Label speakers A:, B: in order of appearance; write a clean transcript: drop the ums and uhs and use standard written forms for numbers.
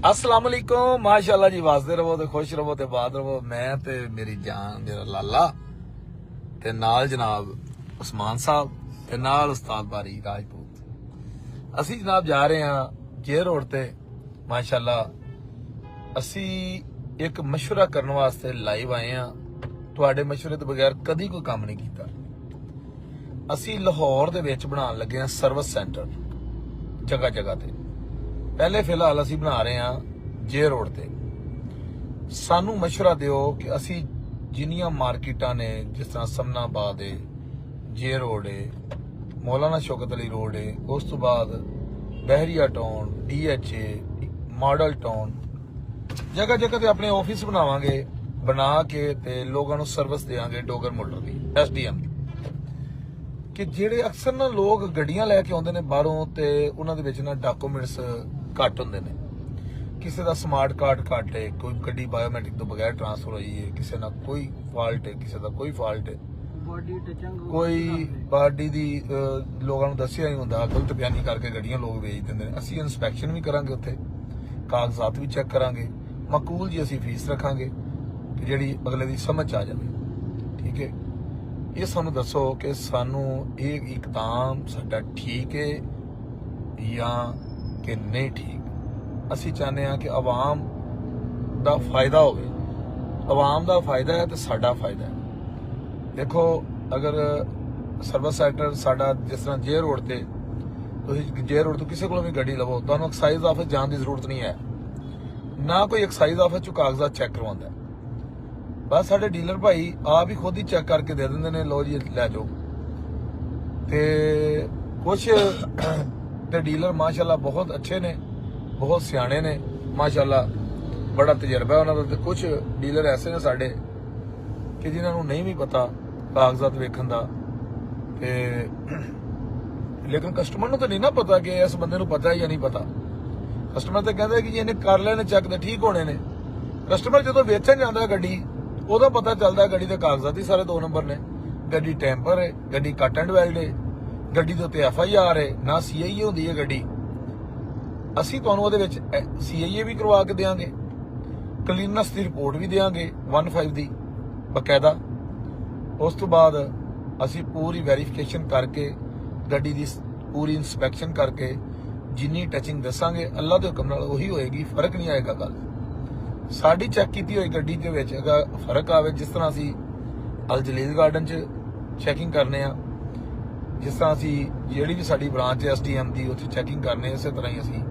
A: अस्सलाम वालेकुम माशाअल्लाह जी वासदे रवो ते खुश रवो ते बाद रवो। मैं ते मेरी जान मेरा लाला ते नाल जनाब उस्मान साहब ते नाल उस्ताद बारी राजपूत। असी जनाब जा रहे हैं जे रोड ते माशाअल्लाह। असी एक मशवरा करने वास्ते लाइव आए हैं। तुहाडे मशवरे तो बगैर कदी कोई काम नहीं कीता। असी लाहौर दे विच बनाउण लगे हैं सर्विस सेंटर जगह जगह ते। पहले फिलहाल असी बना रहे हैं जे रोड ते। सानू मशवरा दिओ कि असी जिन्नियां मार्केटां ने जिस तरह समनाबाद है, जे रोड है, मौलाना शौकत अली रोड है, उस तो बाद बहरिया टाउन, DH मॉडल टाउन, जगह जगह ते अपने ऑफिस बनावांगे। बना के ते लोगों को सर्विस देंगे डोगर मोटर की SDM की। कि जेडे अक्सर ना लोग गड्डियां लैके आउंदे ने बाहरों ते उन्हां दे विच ना डॉक्यूमेंट्स घट हुंदे ने। किसी दा स्मार्ट कार्ड घट है, कोई गड्डी बायोमैट्रिक तो बगैर ट्रांसफर होई है, किसी ना कोई फॉल्ट है, किसी दा कोई फॉल्ट है, कोई बॉडी दी लोगों को दस्सिया नहीं हुंदा, गलत बयानी करके गड्डियां लोग बेच दिंदे ने। असीं इंस्पैक्शन भी करांगे, उत्थे कागजात भी चैक करांगे, माकूल जी असीं फीस रखांगे कि जिहड़ी अगले दी समझ आ जाए। ठीक है, ये सानू दसो कि सानू ये इकदाम साडा ठीक है या कि नहीं ठीक। असी चाहते हैं कि आवाम दा फायदा होवे। आवाम दा फायदा है तो साडा फायदा है। देखो अगर सर्विस सेंटर साडा जिस तरह जे रोड ते, तुसीं जे रोड तो किसी को भी गड्डी लवो, तुहानूं एक्साइज ऑफिस जाने की जरूरत नहीं है। ना कोई एक्साइज ऑफिस चों कागजात चैक करवाउंदा। बस साडे डीलर भाई आप ही खुद ही चेक करके दे देंगे ने, लो जी लै जाओ। ते कुछ ते डीलर माशाल्लाह बहुत अच्छे ने, बहुत सियाने ने माशाल्लाह, बड़ा तजर्बा है उन्होंने। ते कुछ डीलर ऐसे ने साडे कि जिन्होंने नहीं भी पता कागजात वेखण दा। ते लेकिन कस्टमर नूं तो नहीं ना पता कि इस बंदे नूं पता है या नहीं पता। कस्टमर तो कहते कि जी इन्हें कर लेने चेक तो ठीक होने ने। कस्टमर जो वेचण जांदा गड्डी ਉਹਦਾ पता चलता है गड्डी के कागजात ही सारे 2 नंबर ने। गड्डी टैंपर है, गड्डी कट एंड वेल्ड है, गड्डी के उत्ते FIR है, ना CIA होंदी है गड्डी। असीं तुहानूं ਉਹਦੇ ਵਿੱਚ CIA भी करवा के देंगे, क्लीननेस की रिपोर्ट भी देंगे 1-5 दी बकायदा। उस तो बाद असीं पूरी वेरीफिकेशन करके गड्डी की पूरी इंस्पैक्शन करके जिन्नी टचिंग दसांगे अल्लाह के हुक्म नाल उही होएगी, फर्क नहीं आएगा। गल साड़ी चेक की हुई गड्डी के विच अगर फर्क आवे, जिस तरह असी अल जलील गार्डन च चैकिंग करने, जिस तरह असी जिहड़ी भी साडी ब्रांच है SDM की उत्थे चैकिंग करने, इस तरह ही असी